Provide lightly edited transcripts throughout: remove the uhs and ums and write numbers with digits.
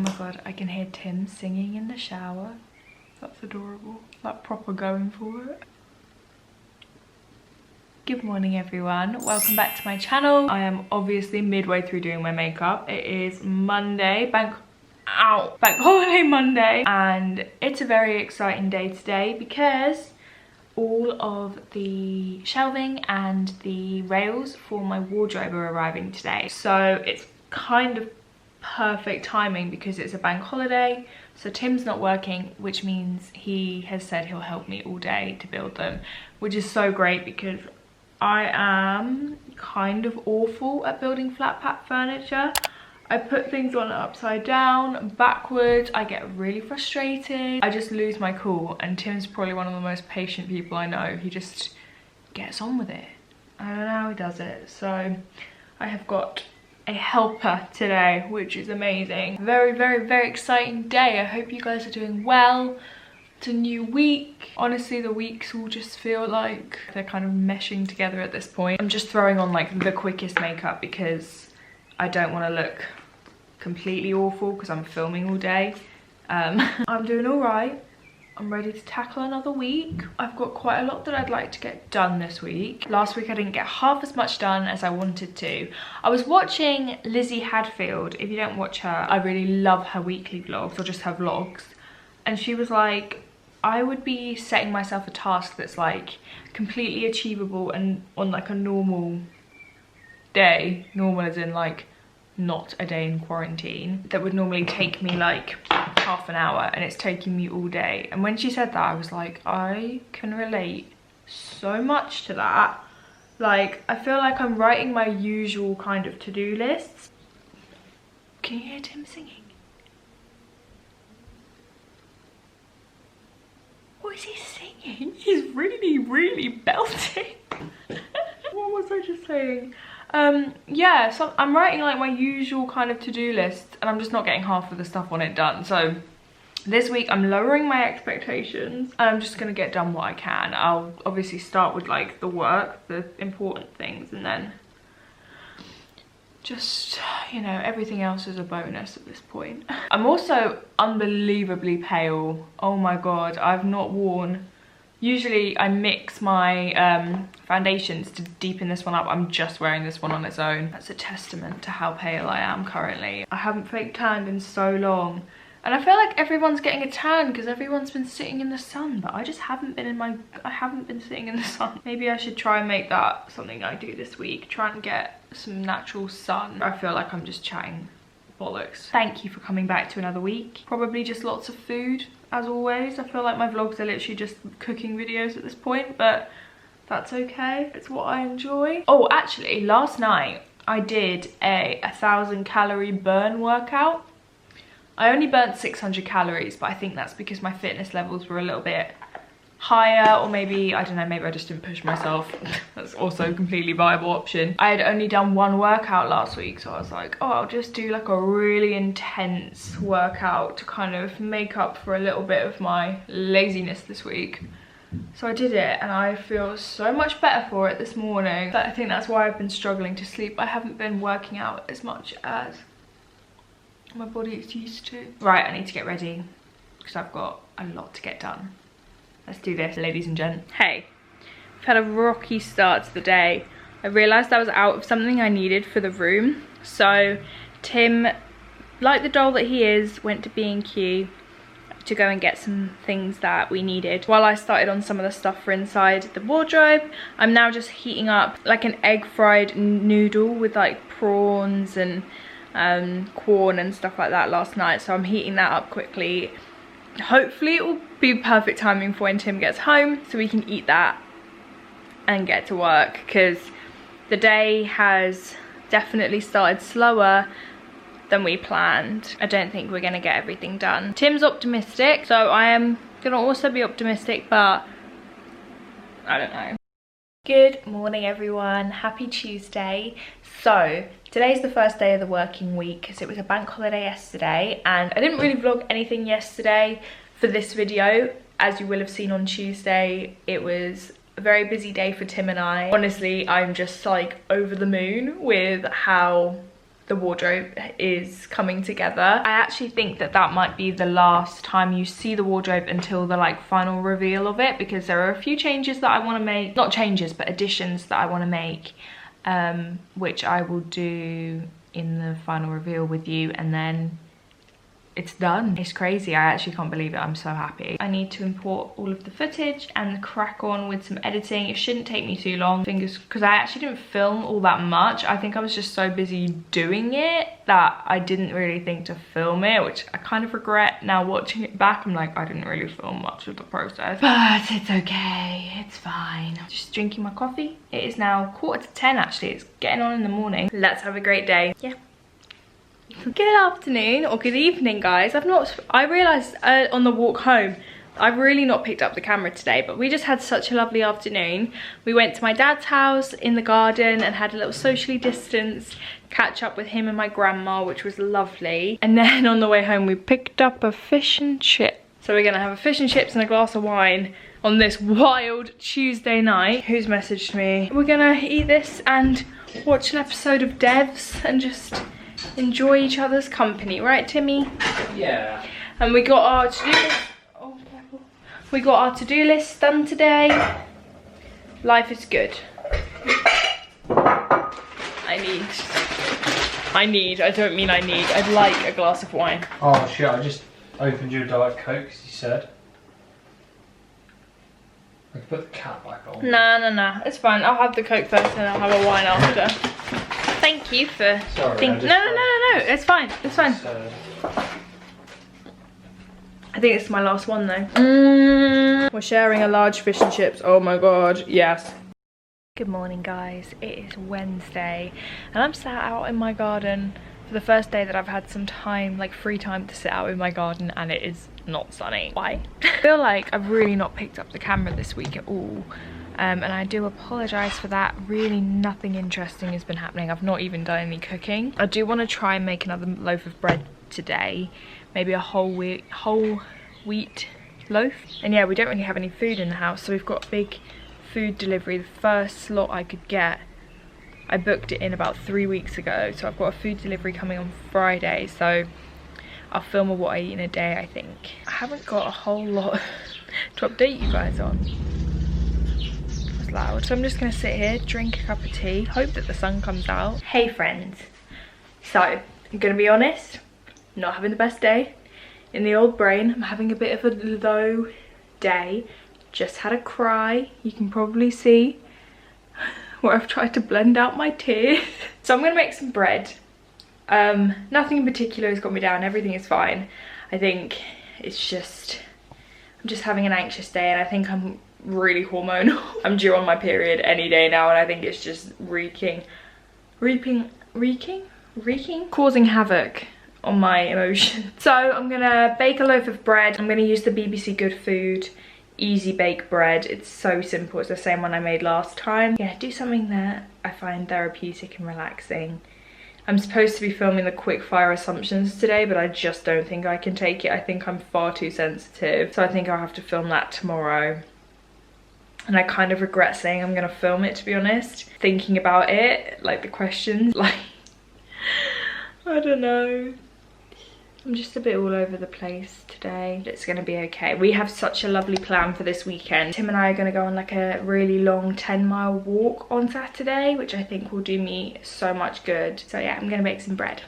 my god, I can hear Tim singing in the shower. That's adorable. Like proper going for it. Good morning everyone, welcome back to my channel. I am obviously midway through doing my makeup. It is Monday, bank holiday Monday, and it's a very exciting day today because all of the shelving and the rails for my wardrobe are arriving today. So it's kind of perfect timing because it's a bank holiday, so Tim's not working, which means he has said he'll help me all day to build them, which is so great because I am kind of awful at building flat pack furniture. I put things on upside down, backwards, I get really frustrated. I just lose my cool, and Tim's probably one of the most patient people I know. He just gets on with it. I don't know how he does it. So I have got a helper today, which is amazing. Very, very, very exciting day. I hope you guys are doing well. It's a new week. Honestly, the weeks all just feel like they're kind of meshing together at this point. I'm just throwing on like the quickest makeup because I don't want to look completely awful because I'm filming all day. I'm doing all right. I'm ready to tackle another week. I've got quite a lot that I'd like to get done this week. Last week I didn't get half as much done as I wanted to. I was watching Lizzie Hadfield. If you don't watch her, I really love her weekly vlogs or just her vlogs. And she was like, I would be setting myself a task that's like completely achievable and on like a normal day, normal as in like not a day in quarantine, that would normally take me like half an hour and it's taking me all day. And when she said that, I was like, I can relate so much to that. Like, I feel like I'm writing my usual kind of to-do lists. Can you hear Tim singing? What is he singing? He's really, really belting. What was I just saying? Yeah, so I'm writing like my usual kind of to-do list and I'm just not getting half of the stuff on it done. So this week I'm lowering my expectations and I'm just gonna get done what I can. I'll obviously start with like the work, the important things, and then just, you know, everything else is a bonus at this point. I'm also unbelievably pale. Oh my god, I've not worn... Usually I mix my foundations to deepen this one up. I'm just wearing this one on its own. That's a testament to how pale I am currently. I haven't fake tanned in so long. And I feel like everyone's getting a tan because everyone's been sitting in the sun, but I just haven't been sitting in the sun. Maybe I should try and make that something I do this week. Try and get some natural sun. I feel like I'm just chatting bollocks. Thank you for coming back to another week. Probably just lots of food. As always, I feel like my vlogs are literally just cooking videos at this point, but that's okay. It's what I enjoy. Oh, actually, last night I did a 1,000 calorie burn workout. I only burnt 600 calories, but I think that's because my fitness levels were a little bit higher, or maybe, I don't know, maybe I just didn't push myself. That's also a completely viable option. I had only done one workout last week, so I was like, oh, I'll just do like a really intense workout to kind of make up for a little bit of my laziness this week. So I did it and I feel so much better for it this morning. But I think that's why I've been struggling to sleep. I haven't been working out as much as my body is used to. Right, I need to get ready because I've got a lot to get done. Let's do this, ladies and gents. Hey, I've had a rocky start to the day. I realised I was out of something I needed for the room. So Tim, like the doll that he is, went to B&Q to go and get some things that we needed. While I started on some of the stuff for inside the wardrobe, I'm now just heating up like an egg fried noodle with like prawns and corn and stuff like that last night. So I'm heating that up quickly. Hopefully it will be perfect timing for when Tim gets home so we can eat that and get to work, because the day has definitely started slower than we planned. I don't think we're going to get everything done. Tim's optimistic, so I am going to also be optimistic, but I don't know. Good morning everyone, happy Tuesday. So today's the first day of the working week because it was a bank holiday yesterday, and I didn't really vlog anything yesterday for this video. As you will have seen on Tuesday, it was a very busy day for Tim and I. Honestly, I'm just like over the moon with how the wardrobe is coming together. I actually think that that might be the last time you see the wardrobe until the like final reveal of it, because there are a few changes that I want to make, not changes but additions that I want to make, which I will do in the final reveal with you, and then it's done. It's crazy. I actually can't believe it. I'm so happy. I need to import all of the footage and crack on with some editing. It shouldn't take me too long, fingers, because I actually didn't film all that much. I think I was just so busy doing it that I didn't really think to film it, which I kind of regret now watching it back. I'm like, I didn't really film much of the process, but it's okay, it's fine. Just drinking my coffee. It is now 9:45 actually. It's getting on in the morning. Let's have a great day. Yeah. Good afternoon or good evening, guys. I realised on the walk home, I've really not picked up the camera today, but we just had such a lovely afternoon. We went to my dad's house in the garden and had a little socially distanced catch up with him and my grandma, which was lovely. And then on the way home, we picked up a fish and chip. So we're gonna have a fish and chips and a glass of wine on this wild Tuesday night. Who's messaged me? We're gonna eat this and watch an episode of Devs and just enjoy each other's company, right, Timmy? Yeah. And we got our to-do list. Oh, we got our to-do list done today. Life is good. I'd like a glass of wine. Oh shit, I just opened your Diet Coke, as you said. I can put the cap back on. Nah, it's fine. I'll have the Coke first and I'll have a wine after. Thank you for thinking. No, it's fine, it's fine. I think it's my last one though. We're sharing a large fish and chips. Oh my god, yes. Good morning, guys. It is Wednesday and I'm sat out in my garden for the first day that I've had some time, like free time to sit out in my garden, and it is not sunny. Why? I feel like I've really not picked up the camera this week at all. And I do apologise for that. Really nothing interesting has been happening. I've not even done any cooking. I do want to try and make another loaf of bread today. Maybe a whole wheat loaf. And yeah, we don't really have any food in the house, so we've got a big food delivery. The first slot I could get, I booked it in about 3 weeks ago. So I've got a food delivery coming on Friday. So I'll film what I eat in a day, I think. I haven't got a whole lot to update you guys on. Loud, so I'm just gonna sit here, drink a cup of tea, hope that the sun comes out. Hey friends, so I'm gonna be honest, not having the best day in the old brain. I'm having a bit of a low day. Just had a cry, you can probably see where I've tried to blend out my tears. So I'm gonna make some bread. Nothing in particular has got me down, everything is fine. I think it's just, I'm just having an anxious day, and I think I'm really hormonal. I'm due on my period any day now, and I think it's just causing havoc on my emotions. So I'm gonna bake a loaf of bread. I'm gonna use the BBC Good Food Easy Bake Bread. It's so simple, it's the same one I made last time. Yeah, do something that I find therapeutic and relaxing. I'm supposed to be filming the quick fire assumptions today, but I just don't think I can take it. I think I'm far too sensitive, so I think I'll have to film that tomorrow. And I kind of regret saying I'm gonna film it, to be honest. Thinking about it, like the questions, like, I don't know. I'm just a bit all over the place today. It's gonna be okay. We have such a lovely plan for this weekend. Tim and I are gonna go on like a really long 10-mile walk on Saturday, which I think will do me so much good. So yeah, I'm gonna make some bread.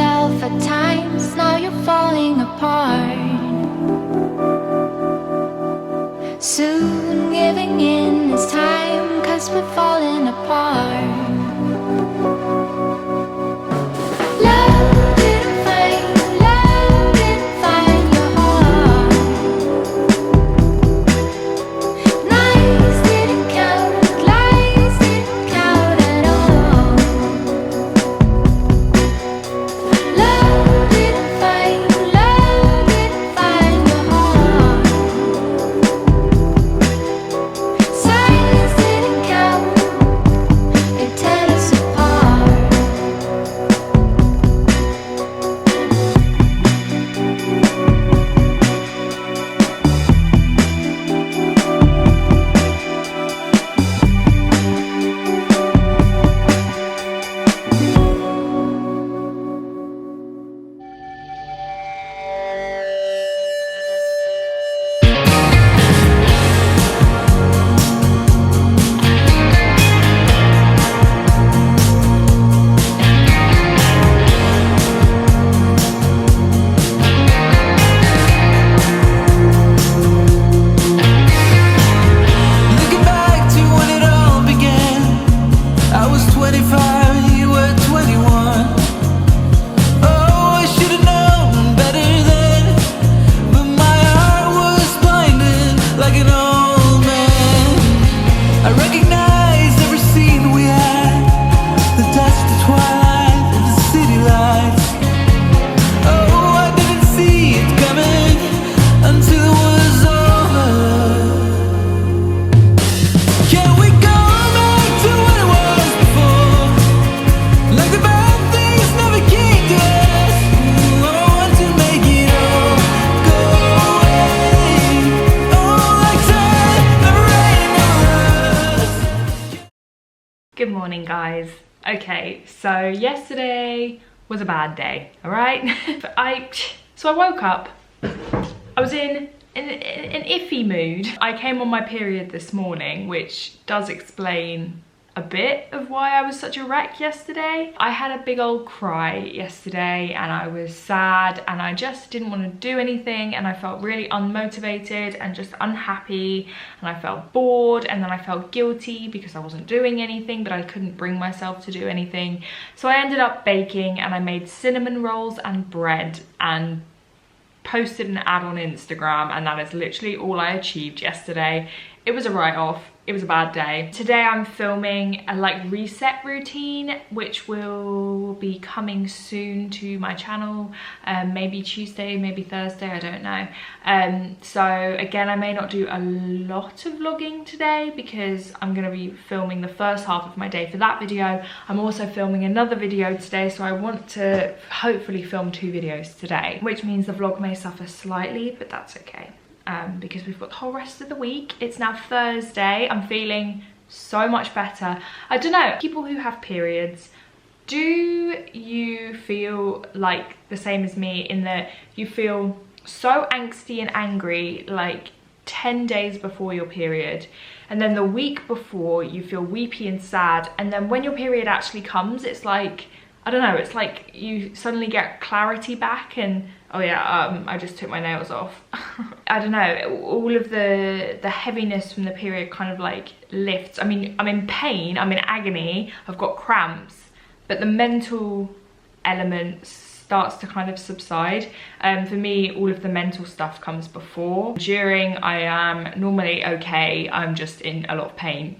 yourself at times, now you're falling apart. Soon giving in is time, 'cause we're falling apart. Love didn't find your heart. Nights didn't count, lies didn't count at all. Love didn't find your heart. Silence didn't count, it tear us apart. Looking back to when it all began, I was 25, you were 21. Oh, I should have known better then, but my heart was blinded like an old man. I recognized every scene we had, the dusk, the twilight, and the city lights. Oh, I didn't see it coming until it was over. Can we go back to what it was before? Like the bad things never came to us. Ooh, I want to make it all go away. Oh, like time, the rain over us. Good morning, guys. Okay, so yesterday was a bad day, all right? So I woke up, I was in an iffy mood. I came on my period this morning, which does explain a bit of why I was such a wreck yesterday. I had a big old cry yesterday and I was sad and I just didn't want to do anything and I felt really unmotivated and just unhappy and I felt bored and then I felt guilty because I wasn't doing anything, but I couldn't bring myself to do anything. So I ended up baking and I made cinnamon rolls and bread and posted an ad on Instagram, and that is literally all I achieved yesterday. It was a write-off. It was a bad day. Today I'm filming a reset routine, which will be coming soon to my channel. Maybe Tuesday, maybe Thursday, I don't know. So again, I may not do a lot of vlogging today because I'm gonna be filming the first half of my day for that video. I'm also filming another video today, so I want to hopefully film 2 videos today, which means the vlog may suffer slightly, but that's okay. Because we've got the whole rest of the week. It's now Thursday. I'm feeling so much better. I don't know, people who have periods, do you feel like the same as me in that you feel so angsty and angry like 10 days before your period, and then the week before you feel weepy and sad, and then when your period actually comes, it's like, I don't know, it's like you suddenly get clarity back and, oh yeah, I just took my nails off. I don't know, all of the heaviness from the period kind of lifts. I mean, I'm in pain, I'm in agony, I've got cramps, but the mental element starts to kind of subside. For me, all of the mental stuff comes before. During, I am normally okay, I'm just in a lot of pain.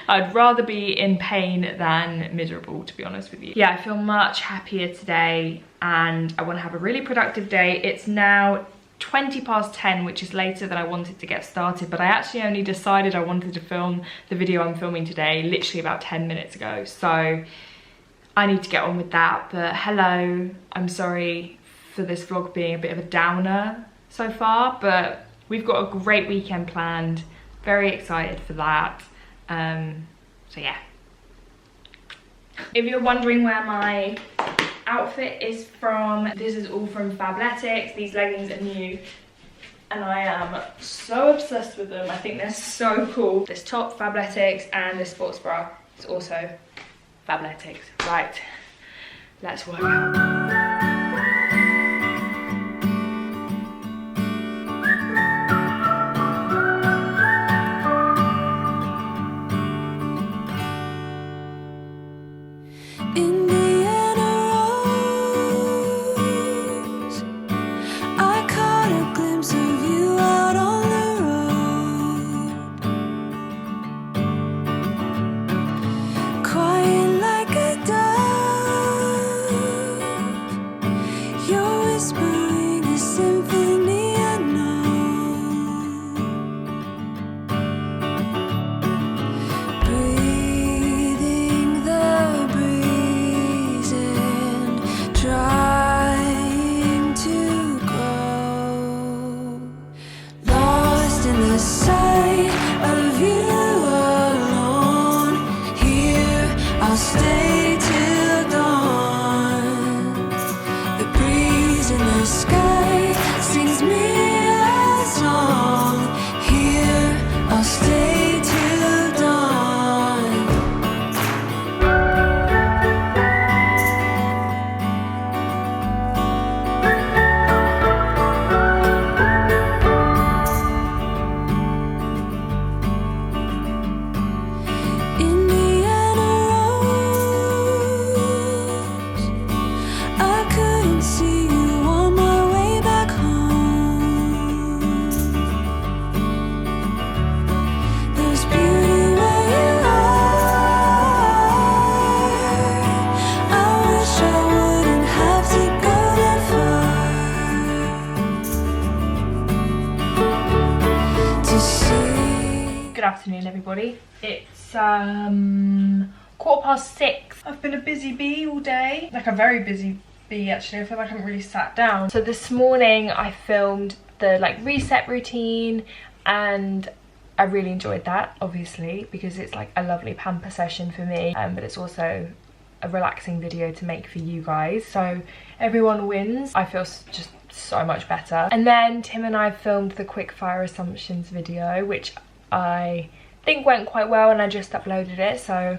I'd rather be in pain than miserable, to be honest with you. Yeah, I feel much happier today and I want to have a really productive day. It's now 20 past 10, which is later than I wanted to get started, but I actually only decided I wanted to film the video I'm filming today literally about 10 minutes ago. So I need to get on with that. But hello, I'm sorry for this vlog being a bit of a downer so far, but we've got a great weekend planned. Very excited for that. So yeah. If you're wondering where my outfit is from, this is all from Fabletics. These leggings are new and I am so obsessed with them. I think they're so cool. This top, Fabletics, and this sports bra is also Fabletics. Right, let's work out. sky sings me a song. Here I'll stay till dawn. Indiana Rose, I couldn't see you on my way back home. There's beauty where you are. I wish I wouldn't have to go that far to see. Good afternoon, everybody. It's 6:15. I've been a busy bee all day, like a very busy bee actually. I feel like I haven't really sat down. So this morning I filmed the reset routine, and I really enjoyed that, obviously, because it's like a lovely pamper session for me, but it's also a relaxing video to make for you guys, so everyone wins. I feel just so much better. And then Tim and I filmed the quick fire assumptions video, which I think went quite well, and I just uploaded it, so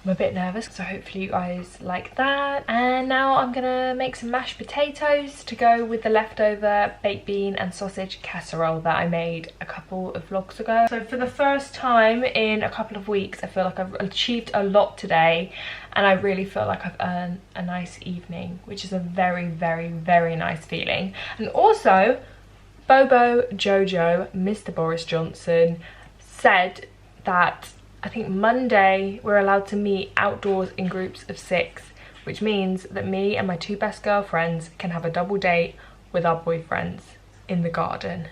I'm a bit nervous, so hopefully you guys like that. And now I'm gonna make some mashed potatoes to go with the leftover baked bean and sausage casserole that I made a couple of vlogs ago. So for the first time in a couple of weeks, I feel like I've achieved a lot today, and I really feel like I've earned a nice evening, which is a very, very, very nice feeling. And also, Bobo Jojo, Mr. Boris Johnson, said that I think Monday we're allowed to meet outdoors in groups of 6, which means that me and my 2 best girlfriends can have a double date with our boyfriends in the garden.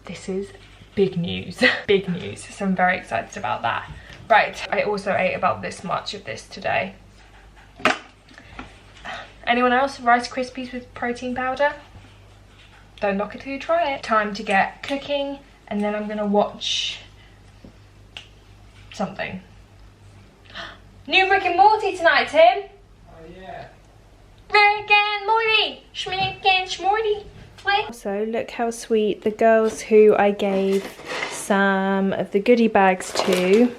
This is big news. Big news, so I'm very excited about that. Right, I also ate about this much of this today. Anyone else? Rice Krispies with protein powder? Don't knock it till you try it. Time to get cooking, and then I'm gonna watch something. New Rick and Morty tonight, Tim. Oh yeah. Rick and Morty. Schmick and Schmorty. So look how sweet the girls who I gave some of the goodie bags to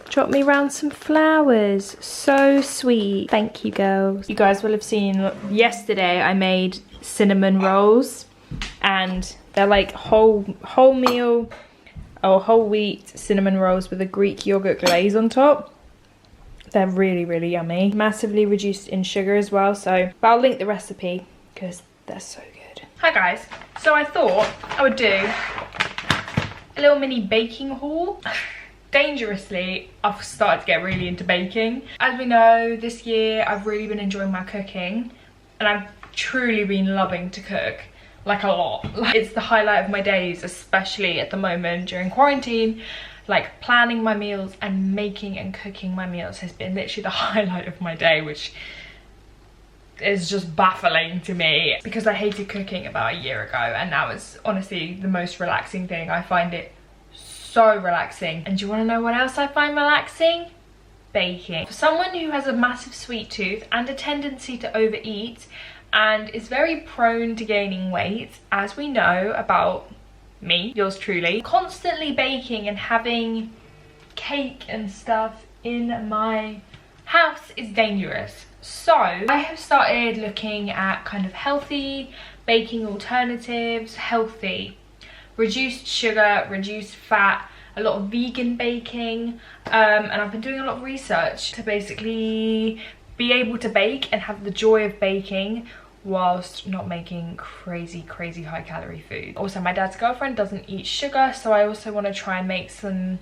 dropped me round some flowers. So sweet. Thank you, girls. You guys will have seen yesterday I made cinnamon rolls, and they're like whole meal or whole wheat cinnamon rolls with a Greek yogurt glaze on top. They're really, really yummy. Massively reduced in sugar as well, so but I'll link the recipe because they're so good. Hi guys, so I thought I would do a little mini baking haul. Dangerously, I've started to get really into baking. As we know, this year I've really been enjoying my cooking, and I've truly been loving to cook. Like a lot. It's the highlight of my days, especially at the moment during quarantine. Like planning my meals and making and cooking my meals has been literally the highlight of my day, which is just baffling to me because I hated cooking about a year ago, and now it's honestly the most relaxing thing. I find it so relaxing. And do you want to know what else I find relaxing? Baking. For someone who has a massive sweet tooth and a tendency to overeat, and is very prone to gaining weight, as we know about me, yours truly, constantly baking and having cake and stuff in my house is dangerous. So I have started looking at kind of healthy baking alternatives, healthy, reduced sugar, reduced fat, a lot of vegan baking, and I've been doing a lot of research to basically be able to bake and have the joy of baking whilst not making crazy high calorie food. Also, my dad's girlfriend doesn't eat sugar, so I also want to try and make some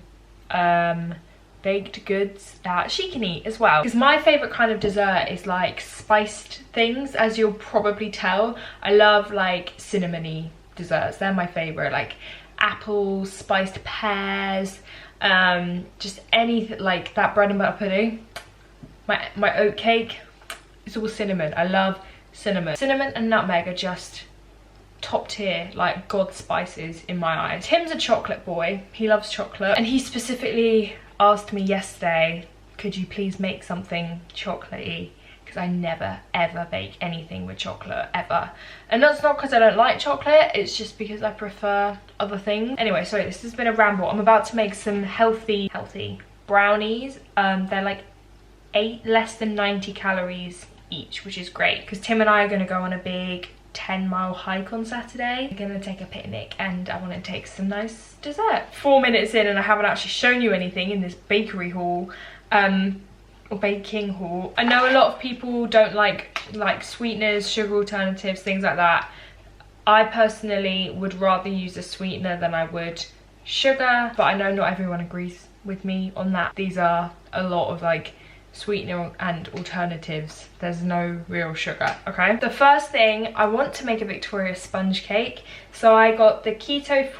baked goods that she can eat as well, because my favorite kind of dessert is like spiced things. As you'll probably tell, I love like cinnamony desserts. They're my favorite, like apples, spiced pears, just anything like that. Bread and butter pudding, my oat cake, it's all cinnamon. I love cinnamon. Cinnamon and nutmeg are just top tier, like god spices in my eyes. Tim's a chocolate boy, he loves chocolate, and he specifically asked me yesterday, could you please make something chocolatey, because I never ever bake anything with chocolate ever. And that's not because I don't like chocolate, it's just because I prefer other things. Anyway, sorry, this has been a ramble. I'm about to make some healthy brownies. They're like less than 90 calories each, which is great because Tim and I are going to go on a big 10-mile hike on Saturday. We're going to take a picnic and I want to take some nice dessert. 4 minutes in and I haven't actually shown you anything in this bakery haul. Or baking haul. I know a lot of people don't like sweeteners, sugar alternatives, things like that. I personally would rather use a sweetener than I would sugar, but I know not everyone agrees with me on that. These are a lot of like sweetener and alternatives. There's no real sugar, okay? The first thing, I want to make a Victoria sponge cake. So I got the keto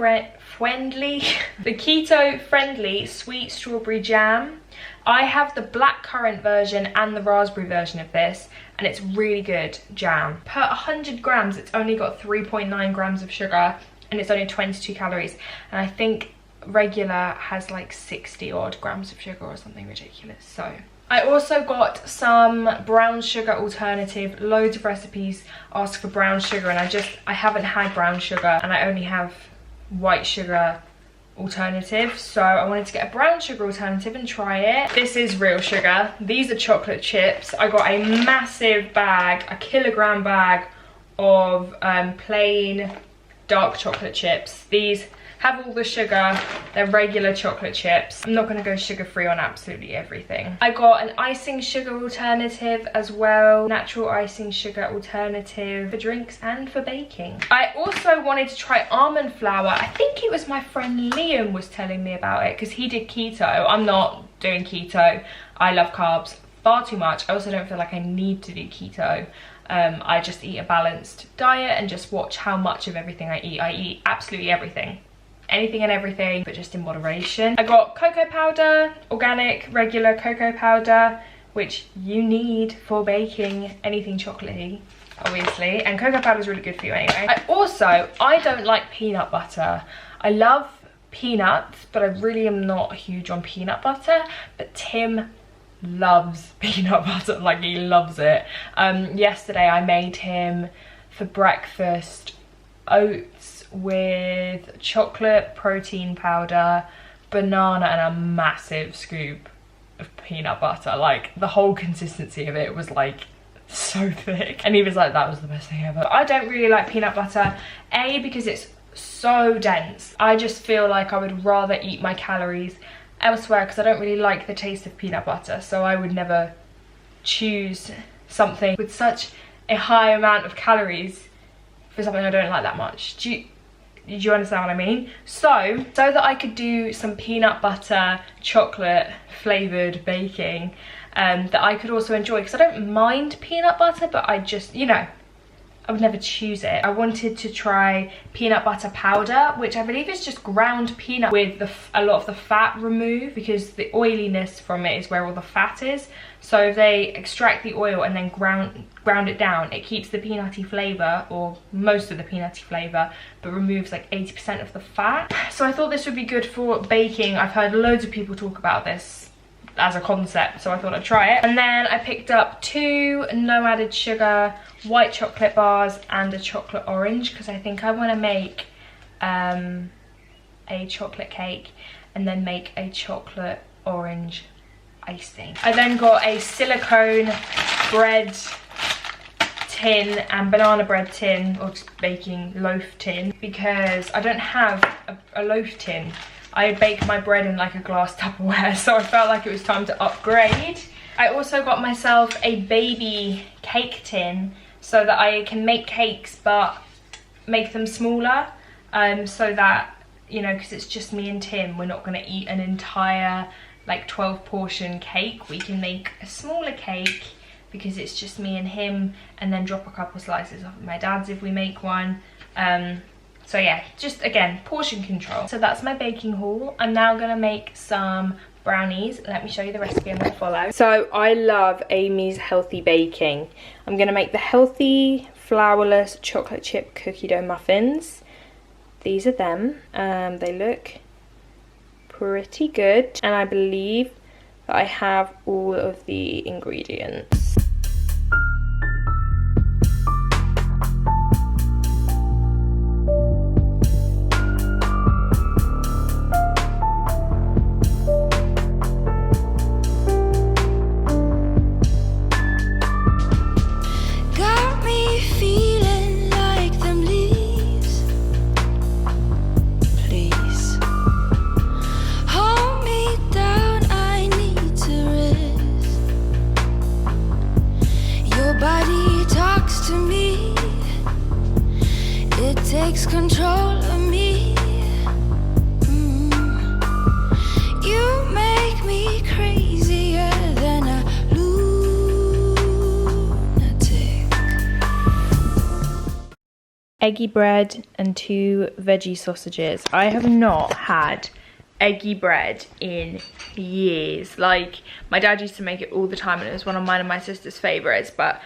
friendly sweet strawberry jam. I have the blackcurrant version and the raspberry version of this, and it's really good jam. Per 100 grams, it's only got 3.9 grams of sugar, and it's only 22 calories. And I think regular has like 60 odd grams of sugar or something ridiculous. So I also got some brown sugar alternative. Loads of recipes ask for brown sugar, and I haven't had brown sugar, and I only have white sugar alternative, so I wanted to get a brown sugar alternative and try it. This is real sugar. These are chocolate chips. I got a massive bag, a kilogram bag of plain dark chocolate chips. These have all the sugar. They're regular chocolate chips. I'm not going to go sugar-free on absolutely everything. I got an icing sugar alternative as well. Natural icing sugar alternative for drinks and for baking. I also wanted to try almond flour. I think it was my friend Liam was telling me about it because he did keto. I'm not doing keto. I love carbs far too much. I also don't feel like I need to do keto. I just eat a balanced diet and just watch how much of everything I eat. I eat absolutely everything. Anything and everything, but just in moderation. I got cocoa powder, organic, regular cocoa powder, which you need for baking anything chocolatey, obviously. And cocoa powder is really good for you anyway. I don't like peanut butter. I love peanuts, but I really am not huge on peanut butter. But Tim loves peanut butter, like he loves it. Yesterday I made him for breakfast oats with chocolate protein powder, banana, and a massive scoop of peanut butter. Like the whole consistency of it was like so thick, and he was like, that was the best thing ever. I don't really like peanut butter, because it's so dense. I just feel like I would rather eat my calories elsewhere because I don't really like the taste of peanut butter, so I would never choose something with such a high amount of calories for something I don't like that much. Do you understand what I mean? So that I could do some peanut butter chocolate flavored baking that I could also enjoy, because I don't mind peanut butter, but I just, you know, I would never choose it. I wanted to try peanut butter powder, which I believe is just ground peanut with a lot of the fat removed, because the oiliness from it is where all the fat is. So if they extract the oil and then ground it down, it keeps the peanutty flavour, or most of the peanutty flavour, but removes like 80% of the fat. So I thought this would be good for baking. I've heard loads of people talk about this as a concept, so I thought I'd try it. And then I picked up 2 no added sugar white chocolate bars and a chocolate orange, because I think I want to make a chocolate cake and then make a chocolate orange icing. I then got a silicone bread tin and banana bread tin, or just baking loaf tin, because I don't have a loaf tin. I bake my bread in like a glass Tupperware, so I felt like it was time to upgrade. I also got myself a baby cake tin so that I can make cakes but make them smaller, so that, you know, because it's just me and Tim, we're not going to eat an entire like 12 portion cake. We can make a smaller cake because it's just me and him, and then drop a couple slices off at my dad's if we make one. So yeah, just again, portion control. So that's my baking haul. I'm now gonna make some brownies. Let me show you the recipe I'm gonna follow. So I love Amy's Healthy Baking. I'm gonna make the healthy flourless chocolate chip cookie dough muffins. These are them. They look pretty good, and I believe that I have all of the ingredients. takes control of me. You make me crazier than a lunatic. Eggy bread and 2 veggie sausages. I have not had eggy bread in years. Like, my dad used to make it all the time and it was one of mine and my sister's favourites, but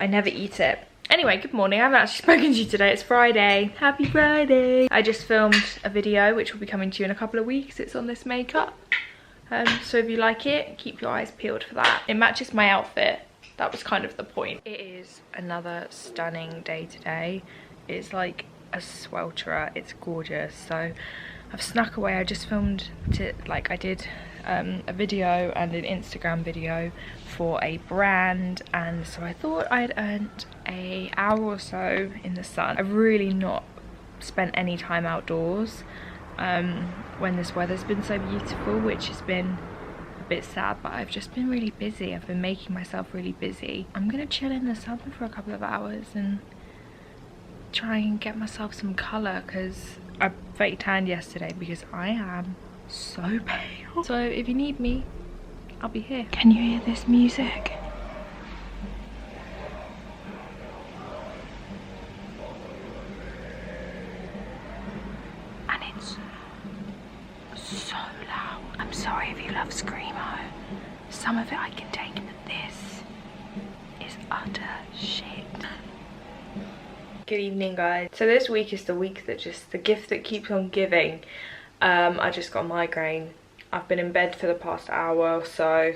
I never eat it. Anyway, good morning. I haven't actually spoken to you today. It's Friday. Happy Friday. I just filmed a video which will be coming to you in a couple of weeks. It's on this makeup. So if you like it, keep your eyes peeled for that. It matches my outfit. That was kind of the point. It is another stunning day today. It's like a swelterer. It's gorgeous. So I've snuck away. I just filmed it, like I did a video and an Instagram video for a brand, and so I thought I'd earned an hour or so in the sun. I've really not spent any time outdoors when this weather's been so beautiful, which has been a bit sad, but I've just been really busy. I've been making myself really busy. I'm gonna chill in the sun for a couple of hours and try and get myself some colour, because I fake tanned yesterday because I am so pale. So if you need me, I'll be here. Can you hear this music? And it's so loud. I'm sorry if you love Screamo. Some of it I can take, but this is utter shit. Good evening, guys. So this week is the week that the gift that keeps on giving. I just got a migraine. I've been in bed for the past hour or so.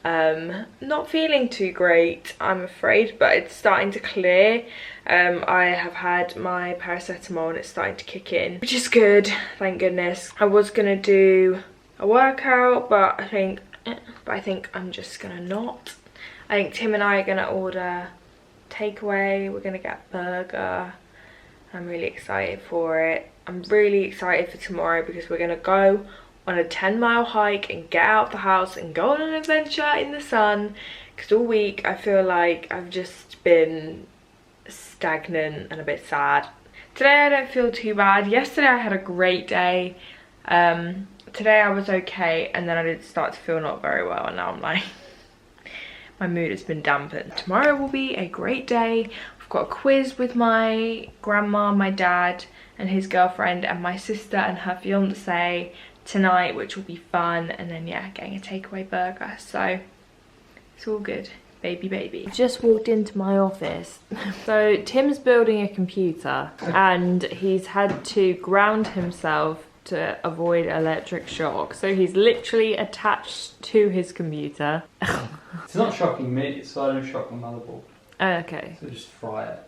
Not feeling too great, I'm afraid, but it's starting to clear. I have had my paracetamol and it's starting to kick in, which is good, thank goodness. I was gonna do a workout, but I think I'm just gonna not. I think Tim and I are gonna order takeaway. We're gonna get a burger. I'm really excited for it. I'm really excited for tomorrow because we're gonna go on a 10-mile hike and get out of the house and go on an adventure in the sun, because all week I feel like I've just been stagnant and a bit sad. Today I don't feel too bad. Yesterday I had a great day. Today I was okay, and then I did start to feel not very well, and now I'm like my mood has been dampened. Tomorrow will be a great day. I've got a quiz with my grandma, my dad and his girlfriend, and my sister and her fiance tonight, which will be fun. And then yeah, getting a takeaway burger. So it's all good. Baby. I've just walked into my office. So Tim's building a computer and he's had to ground himself to avoid electric shock. So he's literally attached to his computer. It's not shocking me, so I don't shock my motherboard. Okay. So just fry it.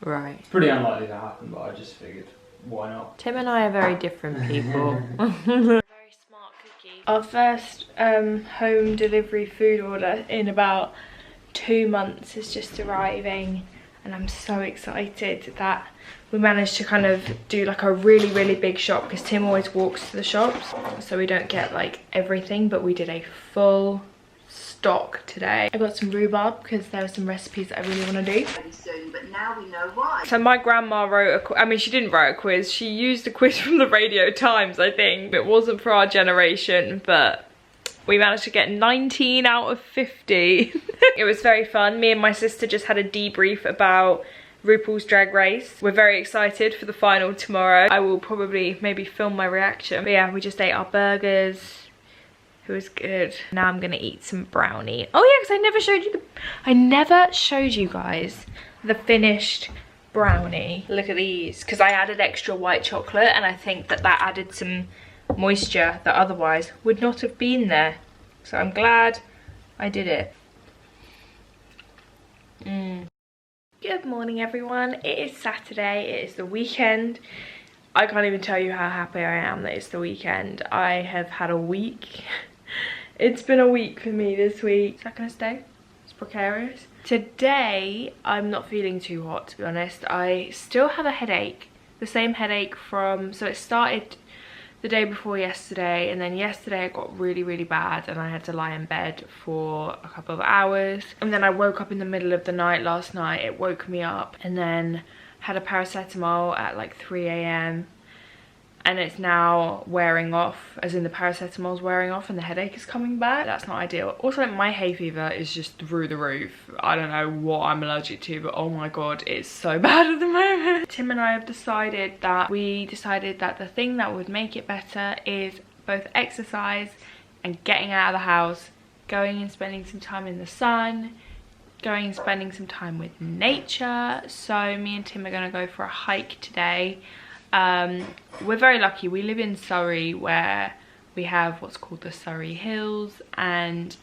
Right. It's pretty unlikely to happen, but I just figured, why not? Tim and I are very different people. Very smart cookie. Our first home delivery food order in about 2 months is just arriving, and I'm so excited that we managed to kind of do like a really big shop, because Tim always walks to the shops, so we don't get like everything, but we did a full stock today. I got some rhubarb because there are some recipes that I really want to do. Soon, but now we know why. So my grandma wrote I mean, she didn't write a quiz, she used a quiz from the Radio Times, I think. It wasn't for our generation, but we managed to get 19 out of 50. It was very fun. Me and my sister just had a debrief about RuPaul's Drag Race. We're very excited for the final tomorrow. I will probably maybe film my reaction. But yeah, we just ate our burgers. It was good. Now I'm gonna eat some brownie. Oh yeah, because I never showed you guys the finished brownie. Look at these, because I added extra white chocolate, and I think that added some moisture that otherwise would not have been there. So I'm glad I did it. Good morning, everyone. It is Saturday. It is the weekend. I can't even tell you how happy I am that it's the weekend. I have had a week. It's been a week for me this week. Is that gonna stay? It's precarious. Today, I'm not feeling too hot, to be honest. I still have a headache. The same headache from, so it started the day before yesterday, and then yesterday it got really bad and I had to lie in bed for a couple of hours, and then I woke up in the middle of the night last night. It woke me up, and then had a paracetamol at like 3 AM and it's now wearing off, as in the paracetamol's wearing off and the headache is coming back. That's not ideal. Also, my hay fever is just through the roof. I don't know what I'm allergic to, but oh my god, it's so bad at the moment. Tim and I have decided that the thing that would make it better is both exercise and getting out of the house, going and spending some time in the sun, going and spending some time with nature. So me and Tim are gonna go for a hike today. We're very lucky. We live in Surrey, where we have what's called the Surrey Hills, and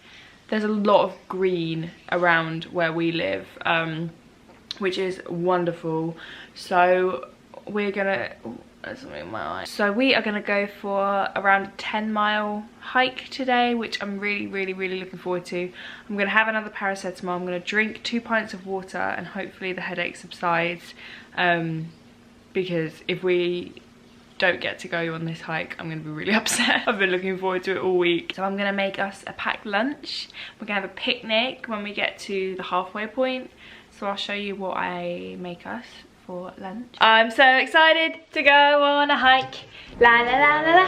there's a lot of green around where we live, which is wonderful. So we're gonna, so we are gonna go for around a 10-mile hike today, which I'm really looking forward to. I'm gonna have another paracetamol. I'm gonna drink 2 pints of water, and hopefully the headache subsides. Because if we don't get to go on this hike, I'm gonna be really upset. I've been looking forward to it all week. So I'm gonna make us a packed lunch. We're gonna have a picnic when we get to the halfway point. So I'll show you what I make us for lunch. I'm so excited to go on a hike. La la la la la,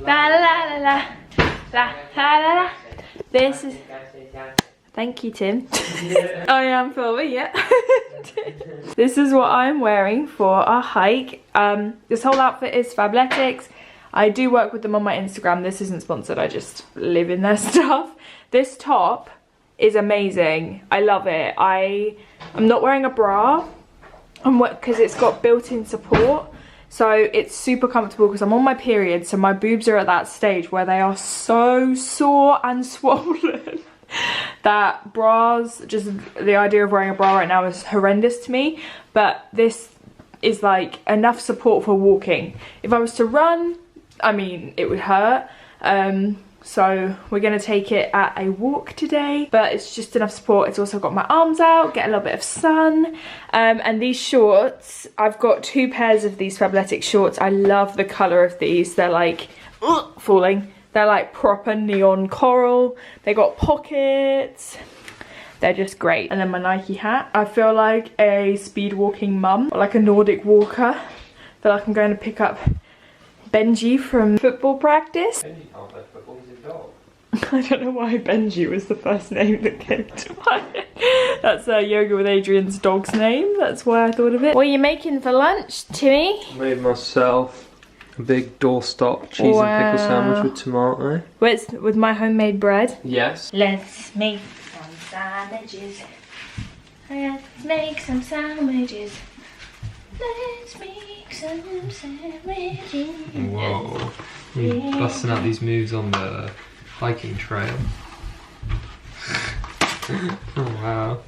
la la la la, la la la la. This is... Thank you, Tim. I am filming, yeah. This is what I'm wearing for our hike. This whole outfit is Fabletics. I do work with them on my Instagram. This isn't sponsored, I just live in their stuff. This top is amazing. I love it. I'm not wearing a bra because it's got built-in support. So it's super comfortable because I'm on my period. So my boobs are at that stage where they are so sore and swollen. That bras, just the idea of wearing a bra right now is horrendous to me, but this is like enough support for walking. If I was to run, I mean, it would hurt. So we're gonna take it at a walk today, but it's just enough support. It's also got my arms out, get a little bit of sun. And these shorts, I've got 2 pairs of these Fabletics shorts. I love the color of these. They're like, falling. They're like proper neon coral. They got pockets. They're just great. And then my Nike hat. I feel like a speed walking mum, or like a Nordic walker. I feel like I'm going to pick up Benji from football practice. Benji can't play football, he's a dog. I don't know why Benji was the first name that came to my head. That's Yoga with Adrian's dog's name. That's why I thought of it. What are you making for lunch, Timmy? Made myself a big doorstop cheese and pickle sandwich with tomato. With my homemade bread? Yes. Let's make some sandwiches. Let's make some sandwiches. Let's make some sandwiches. Whoa. You're busting out these moves on the hiking trail. Oh wow.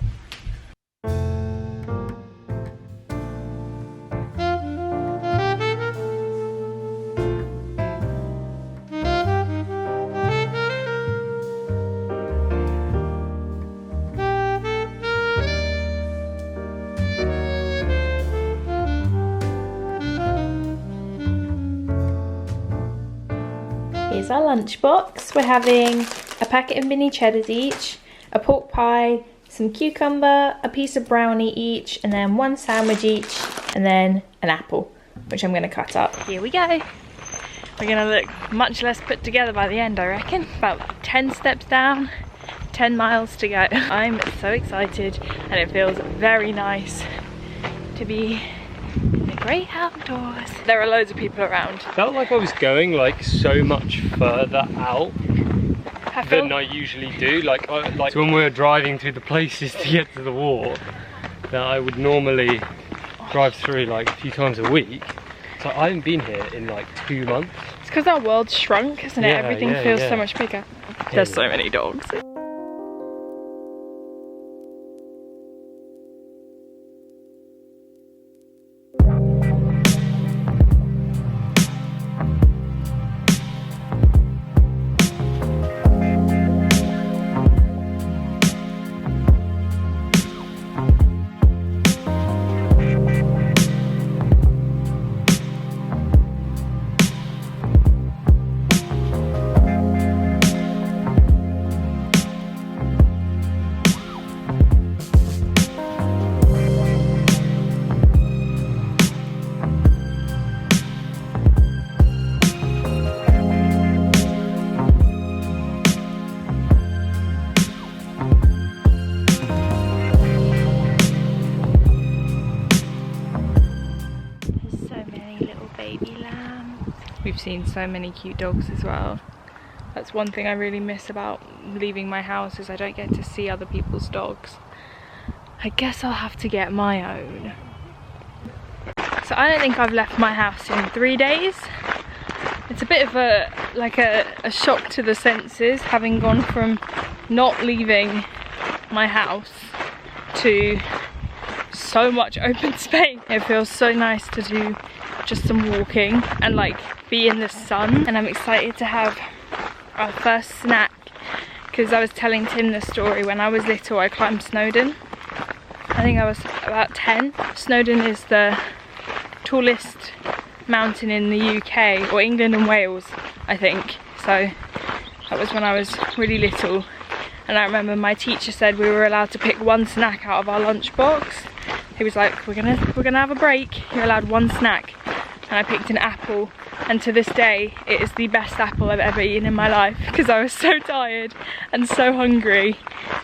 Here's our lunchbox. We're having a packet of mini cheddars each, a pork pie, some cucumber, a piece of brownie each, and then 1 sandwich each, and then an apple, which I'm going to cut up. Here we go. We're going to look much less put together by the end, I reckon. About 10 steps down, 10 miles to go. I'm so excited, and it feels very nice to be in the great outdoors. There are loads of people around. Felt like I was going like so much further out than I usually do. Like when we're driving through the places to get to the walk that I would normally drive through like a few times a week. So I haven't been here in like 2 months. It's because our world's shrunk, isn't it? Yeah, Everything yeah, feels yeah. so much bigger. There's so many dogs. seen so many cute dogs as well. That's one thing I really miss about leaving my house, is I don't get to see other people's dogs. I guess I'll have to get my own. So I don't think I've left my house in 3 days. It's a bit of a shock to the senses, having gone from not leaving my house to so much open space. It feels so nice to do just some walking and like be in the sun, and I'm excited to have our first snack, because I was telling Tim the story. When I was little, I climbed Snowdon. I think I was about 10. Snowdon is the tallest mountain in the UK, or England and Wales, I think. So that was when I was really little, and I remember my teacher said we were allowed to pick one snack out of our lunchbox. He was like, we're gonna have a break, you're allowed one snack. And I picked an apple, and to this day it is the best apple I've ever eaten in my life, because I was so tired and so hungry,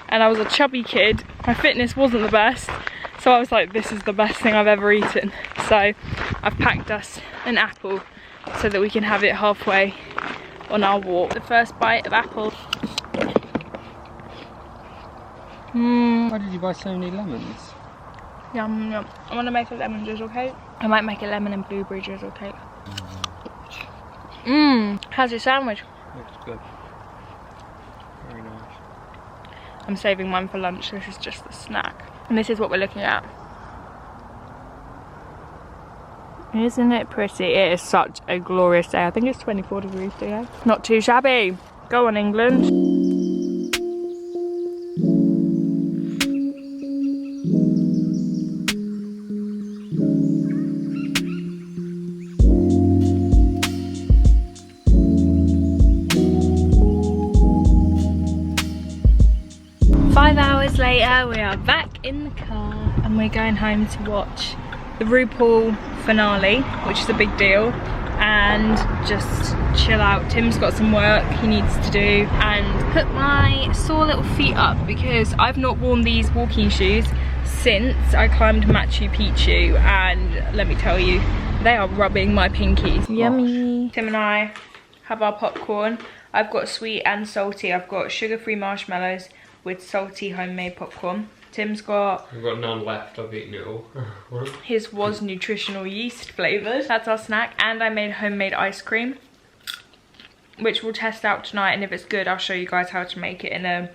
and I was a chubby kid. My fitness wasn't the best, so I was like, this is the best thing I've ever eaten. So I've packed us an apple so that we can have it halfway on our walk. The first bite of apple. Why did you buy so many lemons? Yum yum. I want to make a lemon drizzle cake. I might make a lemon and blueberry drizzle cake. How's your sandwich? Looks good. Very nice. I'm saving mine for lunch. This is just the snack. And this is what we're looking at. Isn't it pretty? It is such a glorious day. I think it's 24 degrees today. Not too shabby. Go on, England. 5 hours later, we are back in the car and we're going home to watch the RuPaul finale, which is a big deal, and just chill out. Tim's got some work he needs to do, and put my sore little feet up because I've not worn these walking shoes since I climbed Machu Picchu, and let me tell you, they are rubbing my pinkies. Yummy. Tim and I have our popcorn. I've got sweet and salty. I've got sugar-free marshmallows with salty homemade popcorn. Tim's got... I've got none left, I've eaten it all. His was nutritional yeast flavoured. That's our snack. And I made homemade ice cream, which we'll test out tonight, and if it's good, I'll show you guys how to make it in a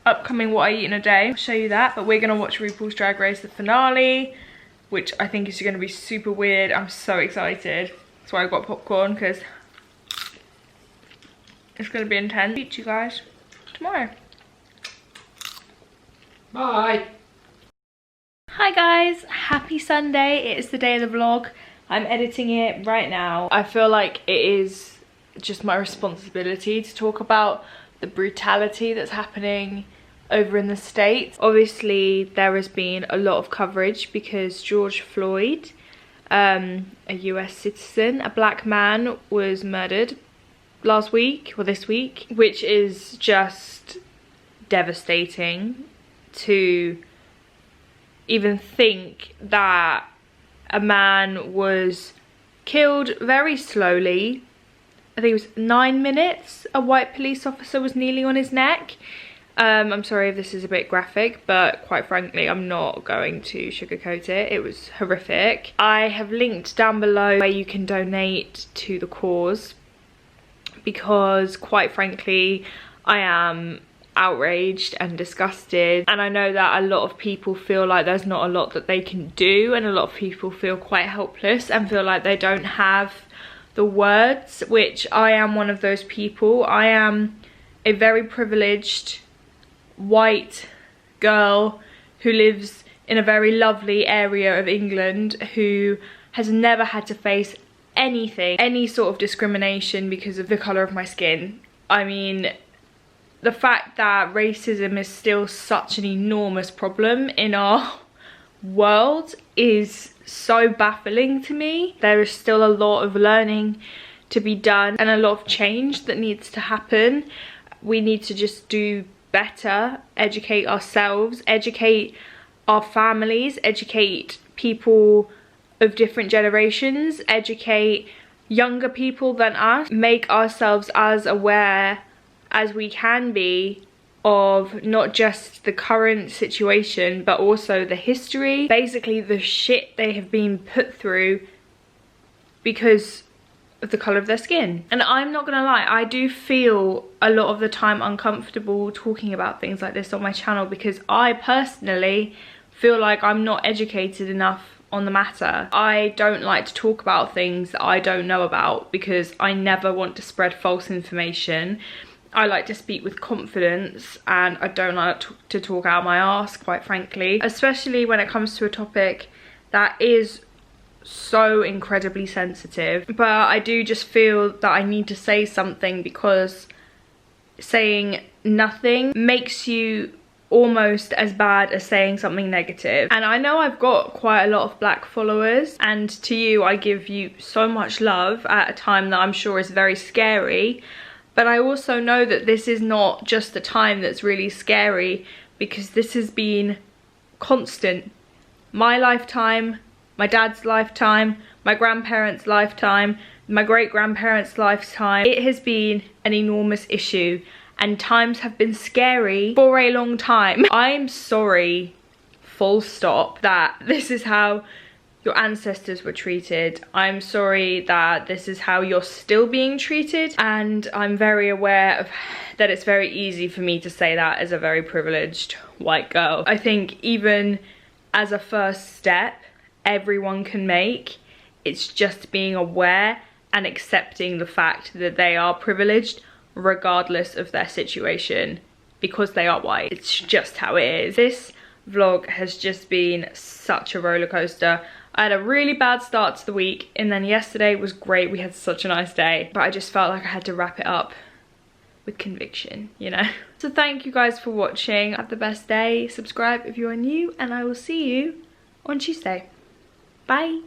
upcoming What I Eat in a Day. I'll show you that, but we're gonna watch RuPaul's Drag Race, the finale, which I think is gonna be super weird. I'm so excited. That's why I got popcorn, because it's gonna be intense. See you guys tomorrow. Bye! Hi guys, happy Sunday. It is the day of the vlog. I'm editing it right now. I feel like it is just my responsibility to talk about the brutality that's happening over in the States. Obviously there has been a lot of coverage because George Floyd, a US citizen, a black man, was murdered last week, or this week, which is just devastating to even think that a man was killed very slowly. I think it was 9 minutes. A white police officer was kneeling on his neck. I'm sorry if this is a bit graphic, but quite frankly, I'm not going to sugarcoat it. It was horrific. I have linked down below where you can donate to the cause, because quite frankly, I am outraged and disgusted, and I know that a lot of people feel like there's not a lot that they can do, and a lot of people feel quite helpless and feel like they don't have the words, which I am one of those people. I am a very privileged white girl who lives in a very lovely area of England, who has never had to face anything, any sort of discrimination because of the colour of my skin. I mean, the fact that racism is still such an enormous problem in our world is so baffling to me. There is still a lot of learning to be done and a lot of change that needs to happen. We need to just do better, educate ourselves, educate our families, educate people of different generations, educate younger people than us make ourselves as aware as we can be of not just the current situation but also the history, basically the shit they have been put through because of the colour of their skin. And I'm not gonna lie, I do feel a lot of the time uncomfortable talking about things like this on my channel because I personally feel like I'm not educated enough on the matter. I don't like to talk about things that I don't know about because I never want to spread false information. I like to speak with confidence and I don't like to talk out my arse, quite frankly, especially when it comes to a topic that is so incredibly sensitive. But I do just feel that I need to say something because saying nothing makes you almost as bad as saying something negative. And I know I've got quite a lot of black followers, and to you I give you so much love at a time that I'm sure is very scary, but I also know that this is not just a time that's really scary because this has been constant. My lifetime, my dad's lifetime, my grandparents' lifetime, my great-grandparents' lifetime. It has been an enormous issue and times have been scary for a long time. I'm sorry, full stop, that this is how your ancestors were treated. I'm sorry that this is how you're still being treated, and I'm very aware of that it's very easy for me to say that as a very privileged white girl. I think even as a first step everyone can make, it's just being aware and accepting the fact that they are privileged regardless of their situation because they are white. It's just how it is. This vlog has just been such a roller coaster. I had a really bad start to the week and then yesterday was great. We had such a nice day, but I just felt like I had to wrap it up with conviction, you know? So thank you guys for watching. Have the best day. Subscribe if you are new and I will see you on Tuesday. Bye.